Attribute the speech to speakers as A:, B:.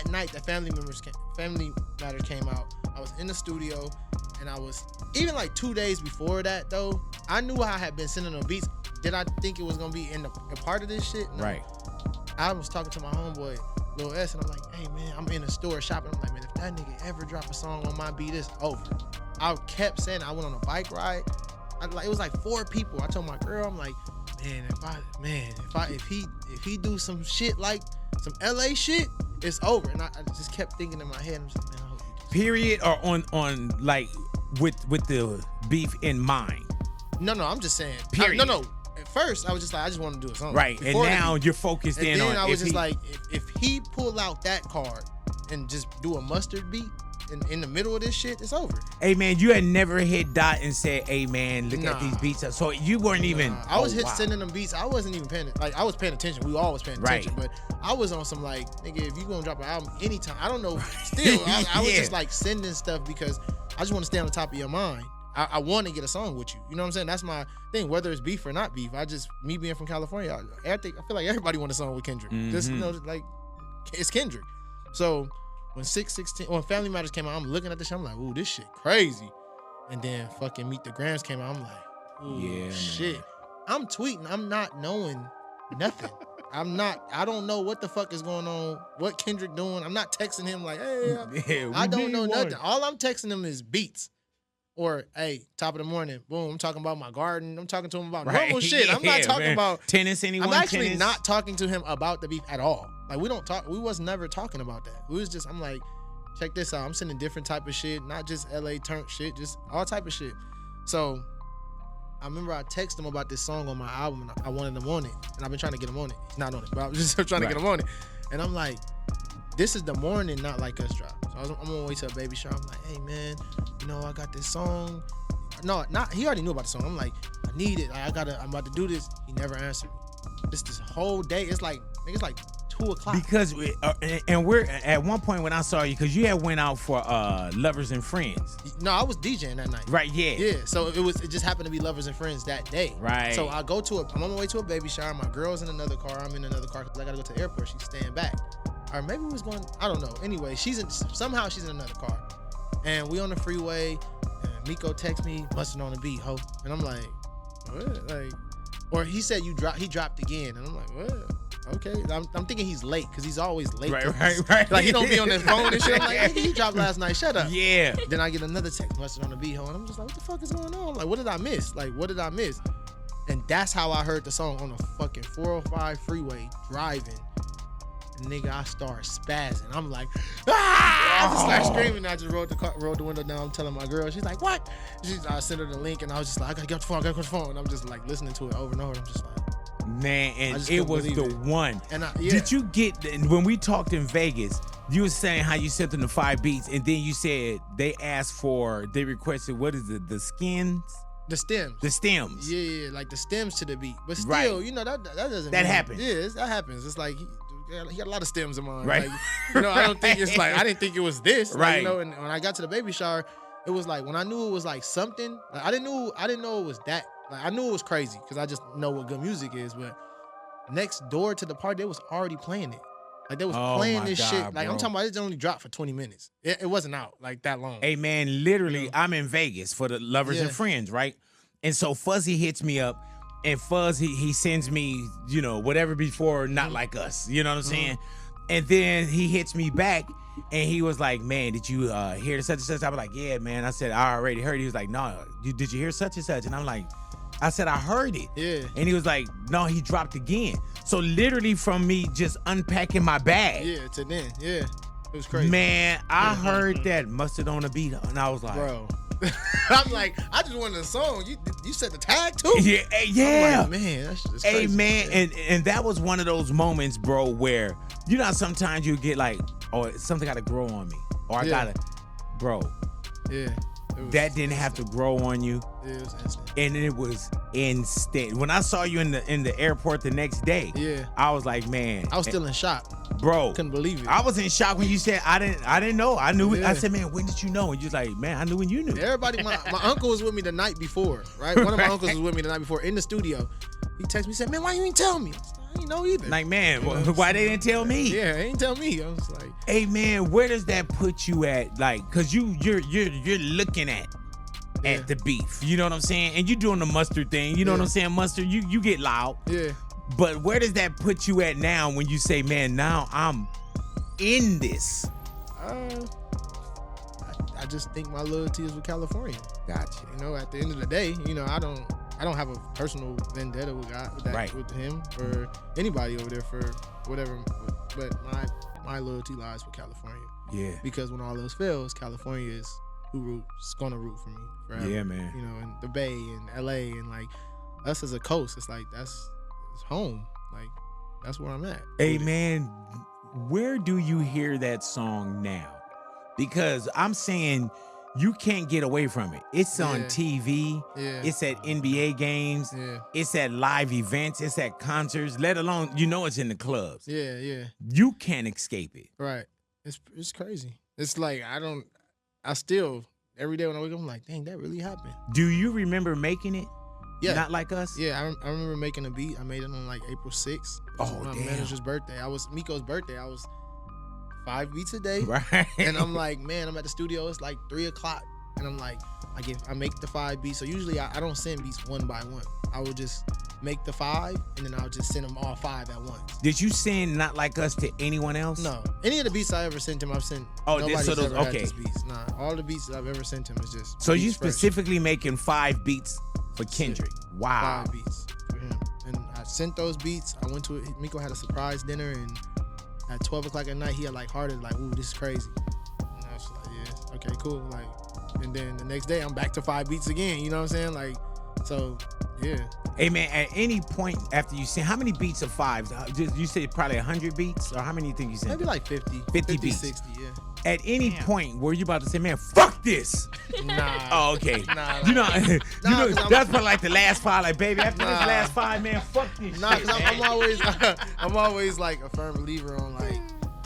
A: that night that Family Matters came out, I was in the studio, and I was even like 2 days before that though. I knew I had been sending them beats. Did I think it was gonna be in a part of this shit? No.
B: Right.
A: I was talking to my homeboy Lil S, and I'm like, hey man, I'm in the store shopping. I'm like, man, if that nigga ever drop a song on my beat, it's over. I kept saying, I went on a bike ride. It was like 4 people. I told my girl, I'm like, man, if he do some shit like some LA shit, it's over. And I just kept thinking in my head, I'm just like, man, I hope you do.
B: Period, or on like with the beef in mind?
A: No, I'm just saying.
B: Period.
A: No. At first, I was just like, I just want to do a song.
B: Right, and now you're focused in on.
A: And then I was just like, if he pull out that card and just do a mustard beat in the middle of this shit, it's over.
B: Hey man, you had never hit Dot and said, hey man, look at these beats. So you weren't even.
A: I was sending them beats. I wasn't even paying. Like I was paying attention. We all was paying attention. But I was on some like, nigga, if you gonna drop an album anytime, I don't know. Still, I was just like sending stuff because I just want to stay on the top of your mind. I want to get a song with you. You know what I'm saying? That's my thing. Whether it's beef or not beef, me being from California, I feel like everybody want a song with Kendrick. Just like it's Kendrick. So when when Family Matters came out, I'm looking at this shit. I'm like, ooh, this shit crazy. And then fucking Meet the Grams came out. I'm like, ooh, shit. Man. I'm tweeting. I'm not knowing nothing. I don't know what the fuck is going on. What Kendrick doing? I'm not texting him like, hey, I don't know nothing. All I'm texting him is beats. Or, hey, top of the morning, boom, I'm talking about my garden. I'm talking to him about normal shit. I'm not talking about
B: tennis.
A: I'm actually not talking to him about the beef at all. Like, we don't talk. We was never talking about that. We was just, I'm like, check this out. I'm sending different type of shit, not just LA turn shit, just all type of shit. So I remember I texted him about this song on my album, and I wanted him on it. And I've been trying to get him on it. He's not on it, but I was just trying to get him on it. And I'm like, this is the morning, Not Like Us drop. So I'm on my way to a baby shower. I'm like, hey man, I got this song. No, he already knew about the song. I'm like, I need it. I'm about to do this. He never answered me. This whole day, it's like 2:00.
B: Because we're at one point when I saw you, because you had went out for Lovers and Friends.
A: No, I was DJing that night.
B: Right, yeah.
A: Yeah, so it just happened to be Lovers and Friends that day.
B: Right.
A: So I'm on my way to a baby shower. My girl's in another car. I'm in another car because I gotta go to the airport. She's staying back. Or maybe we was going, I don't know. Anyway, somehow she's in another car. And we on the freeway, and Miko texts me, busting on the beat, ho. And I'm like, what? Like, or he said he dropped again. And I'm like, what? Okay. I'm thinking he's late, because he's always late.
B: Right.
A: Like, he don't be on his phone and shit. I'm like, nigga, he dropped last night. Shut up.
B: Yeah.
A: Then I get another text, busting on the beat, ho. And I'm just like, what the fuck is going on? Like, what did I miss? And that's how I heard the song on the fucking 405 freeway driving. Nigga, I start spazzing. I'm like, I just start screaming. I just rolled the window down. I'm telling my girl. She's like, what? I sent her the link, and I was just like, I gotta get off the phone. And I'm just like listening to it over and over. I'm just like,
B: man, and it was the one.
A: And
B: did you get, when we talked in Vegas, you were saying how you sent them the 5 beats, and then you said they requested, what is it, the skins?
A: The stems. Yeah, like the stems to the beat. But still,
B: right.
A: That doesn't
B: that happens.
A: Yeah, that happens. It's like he got a lot of stems in mind.
B: Right.
A: Like, I don't think it's like, I didn't think it was this.
B: Right.
A: Like, and when I got to the baby shower, it was like, when I knew it was like something, like I didn't know it was that. Like, I knew it was crazy because I just know what good music is, but next door to the party, they was already playing it. Like, they was playing this shit. Like, bro. I'm talking about it only dropped for 20 minutes. It wasn't out like that long.
B: Hey man, literally, I'm in Vegas for the Lovers and Friends, right? And so Fuzzy hits me up. And Fuzz, he sends me, whatever before Not Like Us. You know what I'm saying? And then he hits me back, and he was like, man, did you hear such and such? I was like, yeah, man. I said, I already heard it. He was like, no, did you hear such and such? And I'm like, I said, I heard it.
A: Yeah.
B: And he was like, no, he dropped again. So literally from me just unpacking my bag.
A: Yeah, to then. Yeah. It was crazy.
B: Man, I heard that Mustard on the Beat, and I was like,
A: bro. I'm like, I just wanted a song. You set the tag too?
B: Yeah, yeah.
A: I'm like, man, that's just
B: crazy. Hey, man,
A: yeah.
B: and that was one of those moments, bro, where sometimes you get like, oh, something got to grow on me, or I gotta, bro.
A: Yeah.
B: That didn't have to grow on you.
A: Yeah, it was instant.
B: And it was instant. When I saw you in the airport the next day, I was like, man,
A: I was still in shock.
B: Bro,
A: couldn't believe it.
B: I was in shock when you said I didn't know. I knew it. I said, man, when did you know? And you was like, man, I knew when you knew.
A: Everybody, my uncle was with me the night before, right? One of my uncles was with me the night before in the studio. He texted me, said, man, why you ain't tell me? I ain't know either.
B: Like, man, why they didn't tell me?
A: Yeah, they ain't tell me. I was like,
B: hey, man, where does that put you at? Like, cause you're looking at the beef. You know what I'm saying? And you doing the mustard thing. You know what I'm saying? Mustard, you get loud.
A: Yeah.
B: But where does that put you at now when you say, man, now I'm in this?
A: I just think my loyalty is with California.
B: Gotcha.
A: You know, at the end of the day, you know, I don't have a personal vendetta with him or anybody over there for whatever. But my loyalty lies with California.
B: Yeah.
A: Because when all else fails, California is who's gonna root for me forever.
B: Yeah, man.
A: You know, and the Bay and LA and like us as a coast, it's like it's home. Like that's where I'm at.
B: Hey, man, where do you hear that song now? Because I'm saying you can't get away from it. It's on TV.
A: Yeah.
B: It's at NBA games.
A: Yeah.
B: It's at live events. It's at concerts, let alone, it's in the clubs.
A: Yeah, yeah.
B: You can't escape it.
A: Right. It's crazy. It's like I still, every day when I wake up, I'm like, dang, that really happened.
B: Do you remember making it?
A: Yeah.
B: Not Like Us?
A: Yeah, I remember making a beat. I made it on like April 6th.
B: Oh,
A: my
B: damn.
A: manager's birthday. Miko's birthday. I was 5 beats a day.
B: Right.
A: And I'm like, man, I'm at the studio. It's like 3 o'clock. And I'm like, I make the 5 beats. So usually I don't send beats one by one. I would just make the 5 and then I'll just send them all 5 at once.
B: Did you send Not Like Us to anyone else?
A: No. Any of the beats I ever sent him, I've sent.
B: Oh,
A: nobody's ever had
B: okay.
A: these beats. Nah, all the beats that I've ever sent him is just.
B: So you
A: fresh.
B: specifically making 5 beats for Kendrick? Wow.
A: 5 beats for him. And I sent those beats. I went to it. Miko had a surprise dinner, and at 12 o'clock at night, he had like hearted, like, ooh, this is crazy. And I was like, yeah, okay, cool. Like, and then the next day, I'm back to 5 beats again. You know what I'm saying? Like, so, yeah.
B: Hey, man, at any point after you send, how many beats of 5? You said probably 100 beats? Or how many you think you sent?
A: Maybe like 50
B: beats.
A: 60, yeah.
B: At any point, were you about to say, man, fuck this?
A: Nah.
B: Oh, okay.
A: Nah.
B: That's probably like the last 5. Like, baby, after this last 5, man, fuck this shit,
A: because I'm always like a firm believer on like